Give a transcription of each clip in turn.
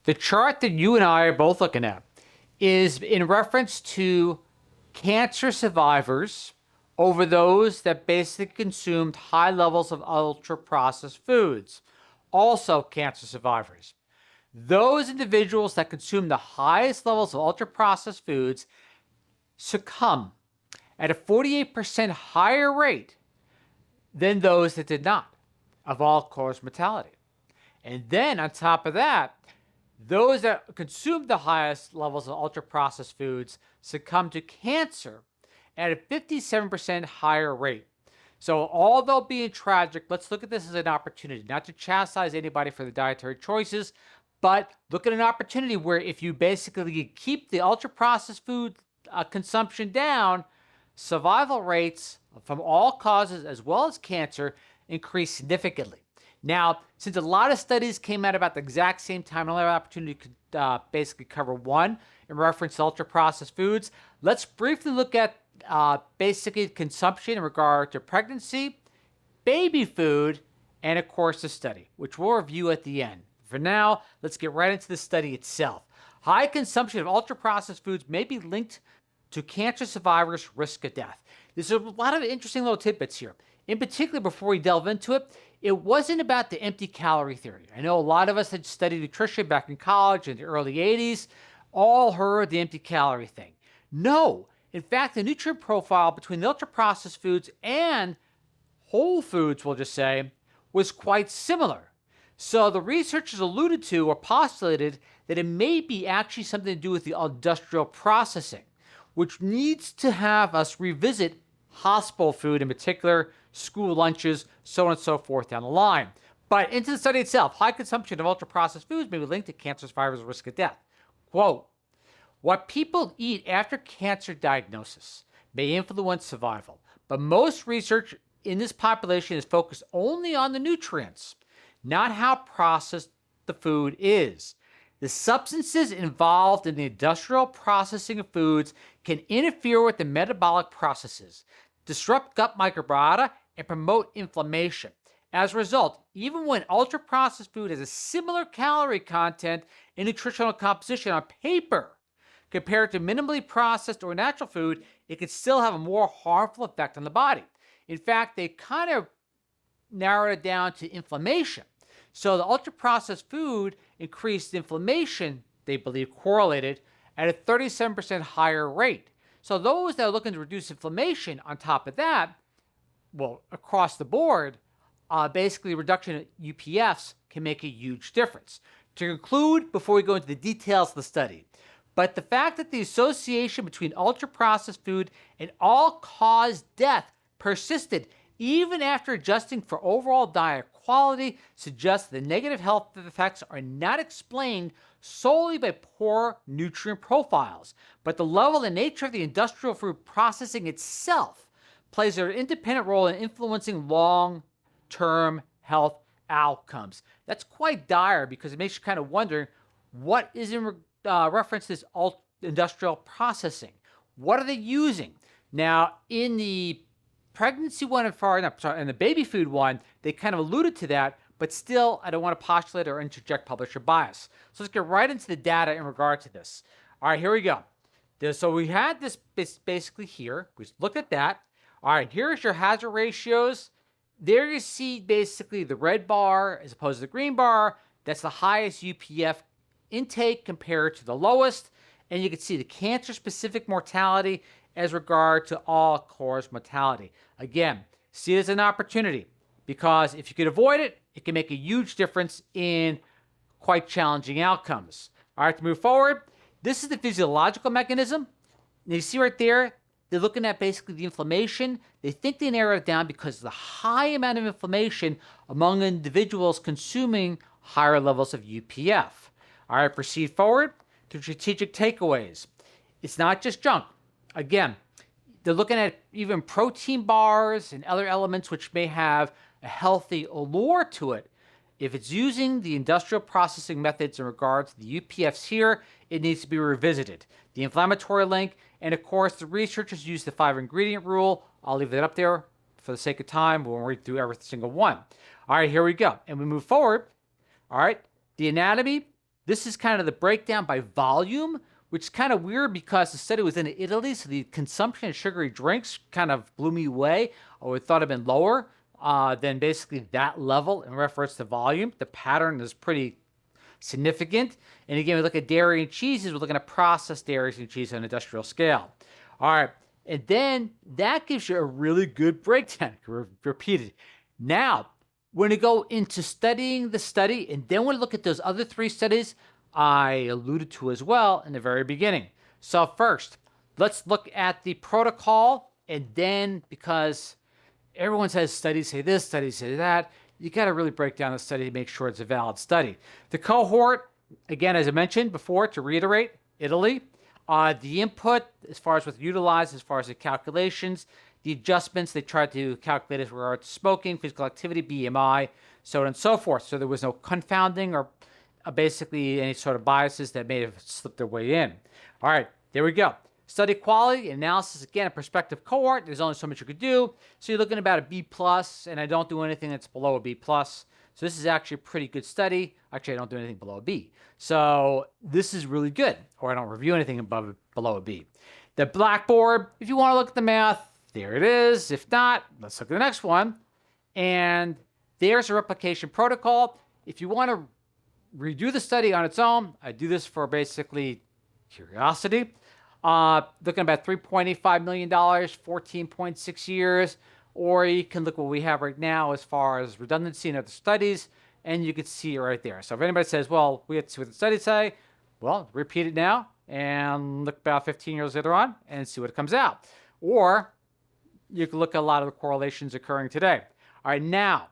The chart that you and I are both looking at is in reference to cancer survivors over those that basically consumed high levels of ultra-processed foods. Also cancer survivors. Those individuals that consume the highest levels of ultra-processed foods succumb at a 48% higher rate than those that did not, of all-cause mortality. And then on top of that, those that consume the highest levels of ultra-processed foods succumb to cancer at a 57% higher rate. So although being tragic, let's look at this as an opportunity, not to chastise anybody for the dietary choices, but look at an opportunity where if you basically keep the ultra-processed food consumption down, survival rates from all causes as well as cancer increase significantly. Now, since a lot of studies came out about the exact same time, I'll have an opportunity to basically cover one in reference to ultra-processed foods. Let's briefly look at basically consumption in regard to pregnancy, baby food, and of course the study, which we'll review at the end. For now, let's get right into the study itself. High consumption of ultra-processed foods may be linked to cancer survivors' risk of death. There's a lot of interesting little tidbits here. In particular, before we delve into it, it wasn't about the empty calorie theory. I know a lot of us had studied nutrition back in college in the early 80s, all heard the empty calorie thing. No, in fact, the nutrient profile between the ultra-processed foods and whole foods, we'll just say, was quite similar. So the researchers alluded to or postulated that it may be actually something to do with the industrial processing, which needs to have us revisit hospital food, in particular, school lunches, so on and so forth down the line. But into the study itself, high consumption of ultra-processed foods may be linked to cancer survivors' risk of death. Quote, what people eat after cancer diagnosis may influence survival, but most research in this population is focused only on the nutrients, not how processed the food is. The substances involved in the industrial processing of foods can interfere with the metabolic processes, disrupt gut microbiota, and promote inflammation. As a result, even when ultra-processed food has a similar calorie content and nutritional composition on paper compared to minimally processed or natural food, it can still have a more harmful effect on the body. In fact, they kind of narrowed it down to inflammation. So the ultra-processed food increased inflammation, they believe, correlated at a 37% higher rate. So those that are looking to reduce inflammation on top of that, well, across the board, basically reduction in UPFs can make a huge difference. To conclude, before we go into the details of the study, but the fact that the association between ultra-processed food and all-cause death persisted even after adjusting for overall diet quality suggests the negative health effects are not explained solely by poor nutrient profiles, but the level and nature of the industrial food processing itself plays an independent role in influencing long-term health outcomes. That's quite dire because it makes you kind of wonder what is in reference to this industrial processing. What are they using? Now, in the pregnancy one and the baby food one, they kind of alluded to that, but still, I don't want to postulate or interject publisher bias. So let's get right into the data in regard to this. All right, here we go. So we had this basically here. We looked at that. All right, here's your hazard ratios. There you see basically the red bar as opposed to the green bar. That's the highest UPF intake compared to the lowest. And you can see the cancer-specific mortality as regard to all-cause mortality. Again, see it as an opportunity because if you could avoid it, it can make a huge difference in quite challenging outcomes. All right, to move forward, this is the physiological mechanism. And you see right there, they're looking at basically the inflammation. They think they narrow it down because of the high amount of inflammation among individuals consuming higher levels of UPF. All right, proceed forward to strategic takeaways. It's not just junk. Again, they're looking at even protein bars and other elements which may have a healthy allure to it. If it's using the industrial processing methods in regard to the UPFs here, it needs to be revisited. The inflammatory link, and of course, the researchers use the 5-ingredient rule. I'll leave that up there for the sake of time. We won't read through every single one. All right, here we go. And we move forward. All right, the anatomy, This is kind of the breakdown by volume, which is kind of weird because the study was in Italy, so the consumption of sugary drinks kind of blew me away. I would have thought it had been lower than basically that level in reference to volume. The pattern is pretty significant. And again, we look at dairy and cheeses. We're looking at processed dairies and cheese on an industrial scale. All right. And then that gives you a really good breakdown. Repeated. Now, when we go into studying the study, and then we look at those other 3 studies I alluded to as well in the very beginning. So first, let's look at the protocol. And then, because everyone says studies say this, studies say that, you got to really break down the study to make sure it's a valid study. The cohort, again, as I mentioned before, to reiterate, Italy. The input, as far as what's utilized, as far as the calculations, the adjustments they tried to calculate as regards to smoking, physical activity, BMI, so on and so forth. So there was no confounding or basically any sort of biases that may have slipped their way in. All right, there we go. Study quality analysis, again, a prospective cohort. There's only so much you could do. So you're looking at about a B+, and I don't do anything that's below a B+. So this is actually a pretty good study. Actually, I don't do anything below a B. So this is really good. Or I don't review anything below a B. The blackboard, if you want to look at the math, there it is. If not, let's look at the next one. And there's a replication protocol. If you want to redo the study on its own, I do this for basically curiosity. Looking about $3.85 million, 14.6 years. Or you can look at what we have right now as far as redundancy in other studies, and you can see it right there. So if anybody says, well, we have to see what the studies say, well, repeat it now and look about 15 years later on and see what comes out. Or you can look at a lot of the correlations occurring today. All right, now,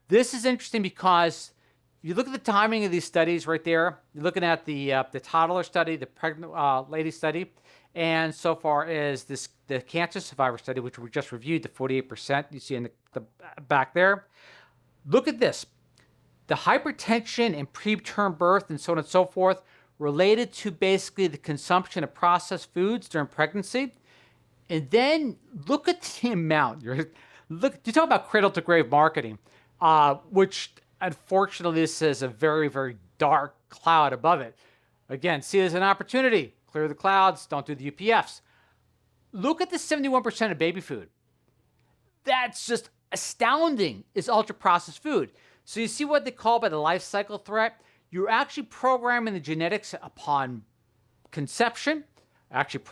this is interesting because you look at the timing of these studies right there. You're looking at the toddler study, the pregnant lady study, and so far as the cancer survivor study, which we just reviewed, the 48% you see in the back there. Look at this. The hypertension and preterm birth and so on and so forth related to basically the consumption of processed foods during pregnancy. And then look at the amount. You talk about cradle to grave marketing, which unfortunately this is a very, very dark cloud above it. Again, see it as an opportunity. Clear the clouds, don't do the UPFs. Look at the 71% of baby food. That's just astounding, is ultra-processed food. So you see what they call by the life cycle threat? You're actually programming the genetics upon conception, actually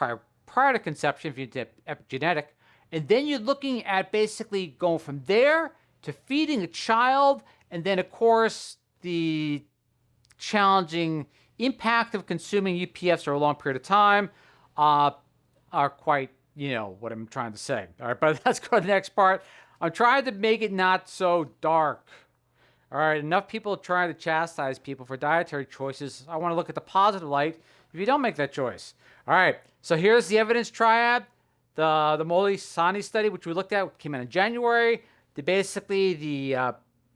prior to conception, if you did epigenetic, and then you're looking at basically going from there to feeding a child, and then, of course, the challenging impact of consuming UPFs over a long period of time are quite, what I'm trying to say. All right, but let's go to the next part. I'm trying to make it not so dark. All right, enough people trying to chastise people for dietary choices. I want to look at the positive light if you don't make that choice. All right, so here's the evidence triad. The Moli-sani study, which we looked at, came out in January.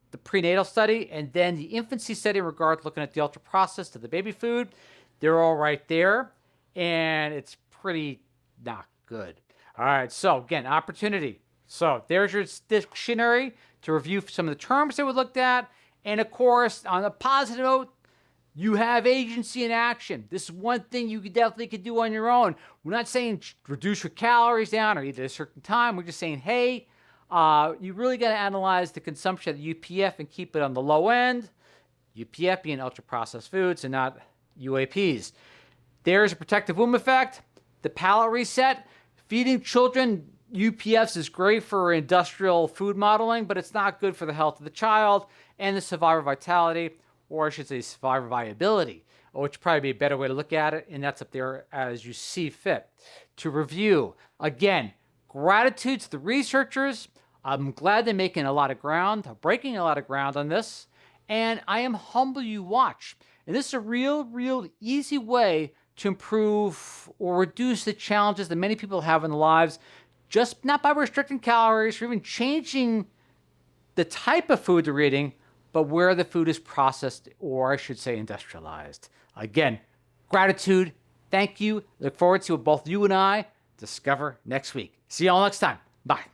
The prenatal study, and then the infancy study in regard to looking at the ultra-processed to the baby food. They're all right there, and it's pretty not good. All right, so again, opportunity. So there's your dictionary to review some of the terms that we looked at, and of course, on a positive note, you have agency in action. This is one thing you definitely could do on your own. We're not saying reduce your calories down or eat at a certain time. We're just saying, hey, you really got to analyze the consumption of the UPF and keep it on the low end. UPF being ultra-processed foods and not UAPs. There's a protective womb effect. The palate reset. Feeding children UPFs is great for industrial food modeling, but it's not good for the health of the child and the survivor vitality, or I should say survivor viability, which would probably be a better way to look at it, and that's up there as you see fit. To review, again, gratitude to the researchers. I'm glad they're making a lot of ground, breaking a lot of ground on this, and I am humble you watch. And this is a real easy way to improve or reduce the challenges that many people have in their lives, just not by restricting calories or even changing the type of food they're eating, but where the food is processed, or I should say industrialized. Again, gratitude, thank you. Look forward to what both you and I discover next week. See you all next time. Bye.